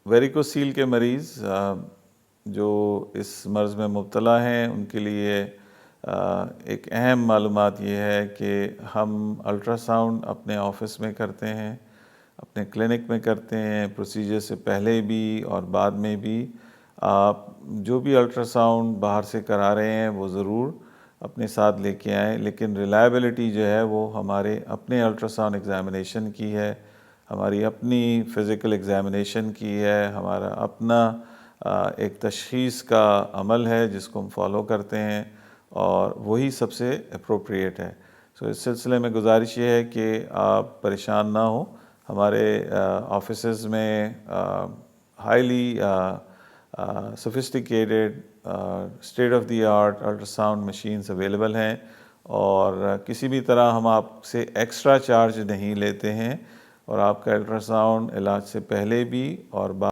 ویریکوسیل کے مریض جو اس مرض میں مبتلا ہیں ان کے لیے ایک اہم معلومات یہ ہے کہ ہم الٹرا ساؤنڈ اپنے آفس میں کرتے ہیں، اپنے کلینک میں کرتے ہیں، پروسیجر سے پہلے بھی اور بعد میں بھی۔ آپ جو بھی الٹرا ساؤنڈ باہر سے کرا رہے ہیں وہ ضرور اپنے ساتھ لے کے آئیں، لیکن ریلائبلٹی جو ہے وہ ہمارے اپنے الٹرا ساؤنڈ ایگزامینیشن کی ہے، ہماری اپنی فزیکل ایگزامینیشن کی ہے، ہمارا اپنا ایک تشخیص کا عمل ہے جس کو ہم فالو کرتے ہیں، اور وہی سب سے اپروپریٹ ہے۔ اس سلسلے میں گزارش یہ ہے کہ آپ پریشان نہ ہوں، ہمارے آفیسز میں highly sophisticated state of the art ultra sound machines available ہیں، اور کسی بھی طرح ہم آپ سے ایکسٹرا چارج نہیں لیتے ہیں، اور آپ کا الٹرا ساؤنڈ علاج سے پہلے بھی اور بعد